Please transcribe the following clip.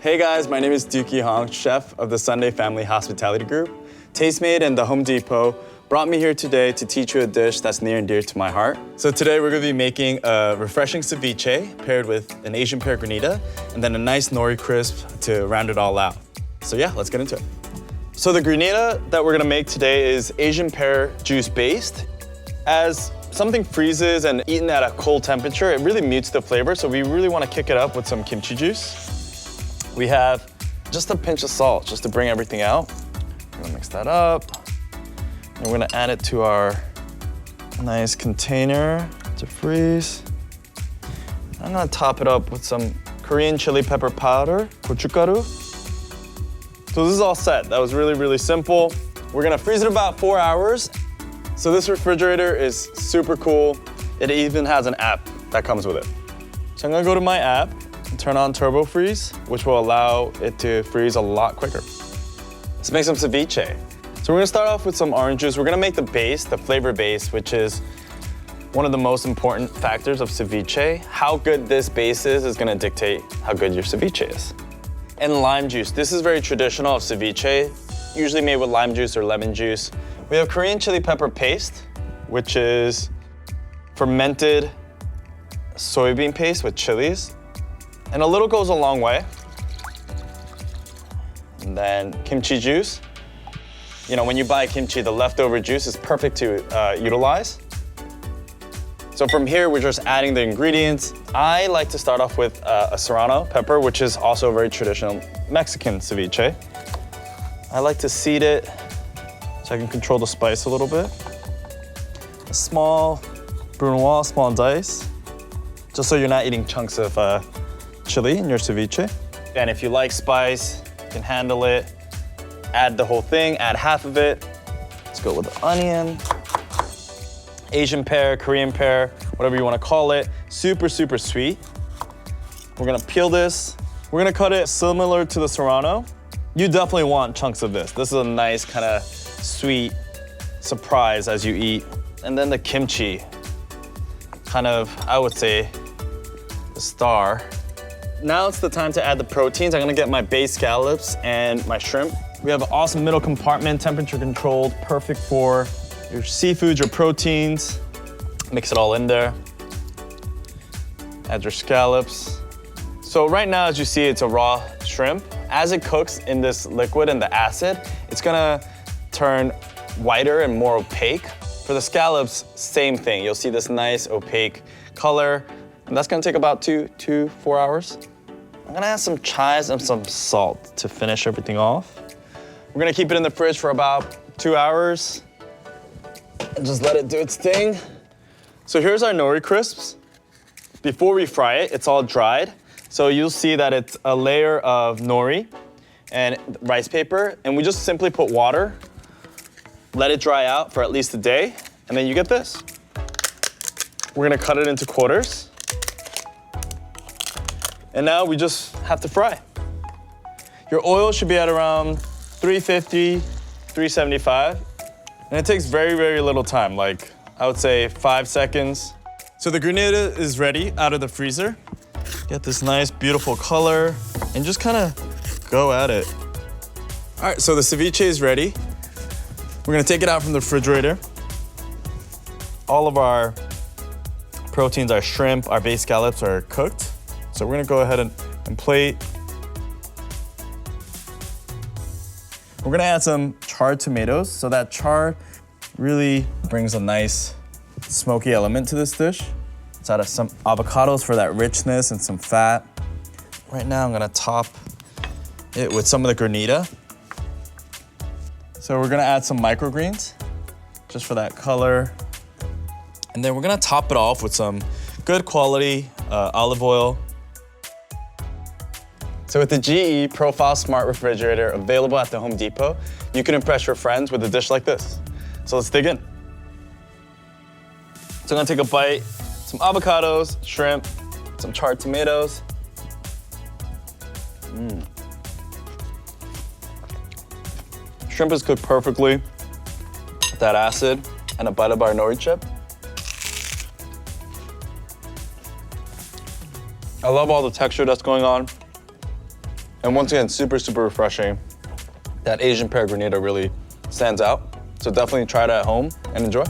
Hey guys, my name is Deuki Hong, chef of the Sunday Family Hospitality Group. Tastemade and the Home Depot brought me here today to teach you a dish that's near and dear to my heart. So today we're gonna be making a refreshing ceviche paired with an Asian Pear Granita and then a nice nori crisp to round it all out. So yeah, let's get into it. So the granita that we're gonna make today is Asian pear juice based. As something freezes and eaten at a cold temperature, it really mutes the flavor, so we really wanna kick it up with some kimchi juice. We have just a pinch of salt just to bring everything out. We're gonna mix that up. And we're gonna add it to our nice container to freeze. I'm gonna top it up with some Korean chili pepper powder, gochugaru. So this is all set. That was really, really simple. We're gonna freeze it about 4 hours. So this refrigerator is super cool. It even has an app that comes with it. So I'm gonna go to my app and turn on Turbo Freeze, which will allow it to freeze a lot quicker. Let's make some ceviche. So we're gonna start off with some orange juice. We're gonna make the base, the flavor base, which is one of the most important factors of ceviche. How good this base is gonna dictate how good your ceviche is. And lime juice. This is very traditional of ceviche, usually made with lime juice or lemon juice. We have Korean chili pepper paste, which is fermented soybean paste with chilies. And a little goes a long way. And then kimchi juice. You know, when you buy kimchi, the leftover juice is perfect to utilize. So from here, we're just adding the ingredients. I like to start off with a serrano pepper, which is also a very traditional Mexican ceviche. I like to seed it so I can control the spice a little bit. A small brunoise, small dice, just so you're not eating chunks of chili in your ceviche. And if you like spice, you can handle it. Add the whole thing, add half of it. Let's go with the onion. Asian pear, Korean pear, whatever you want to call it. Super, super sweet. We're gonna peel this. We're gonna cut it similar to the serrano. You definitely want chunks of this. This is a nice kind of sweet surprise as you eat. And then the kimchi, kind of, I would say, the star. Now it's the time to add the proteins. I'm gonna get my bay scallops and my shrimp. We have an awesome middle compartment, temperature controlled, perfect for your seafoods, your proteins. Mix it all in there. Add your scallops. So right now, as you see, it's a raw shrimp. As it cooks in this liquid and the acid, it's gonna turn whiter and more opaque. For the scallops, same thing. You'll see this nice opaque color, and that's gonna take about 2 to 4 hours. I'm gonna add some chives and some salt to finish everything off. We're gonna keep it in the fridge for about 2 hours and just let it do its thing. So here's our nori crisps. Before we fry it, it's all dried. So you'll see that it's a layer of nori and rice paper, and we just simply put water, let it dry out for at least a day, and then you get this. We're gonna cut it into quarters. And now we just have to fry. Your oil should be at around 350, 375. And it takes very, very little time, like I would say 5 seconds. So the granita is ready out of the freezer. Get this nice, beautiful color and just kind of go at it. All right, so the ceviche is ready. We're gonna take it out from the refrigerator. All of our proteins, our shrimp, our bay scallops are cooked. So we're gonna go ahead and plate. We're gonna add some charred tomatoes. So that char really brings a nice smoky element to this dish. Let's add some avocados for that richness and some fat. Right now I'm gonna top it with some of the granita. So we're gonna add some microgreens just for that color. And then we're gonna top it off with some good quality olive oil. So with the GE Profile Smart Refrigerator available at the Home Depot, you can impress your friends with a dish like this. So let's dig in. So I'm gonna take a bite, some avocados, shrimp, some charred tomatoes. Shrimp is cooked perfectly. That acid and a bite of our nori chip. I love all the texture that's going on. And once again, super, super refreshing. That Asian Pear Granita really stands out. So definitely try it at home and enjoy.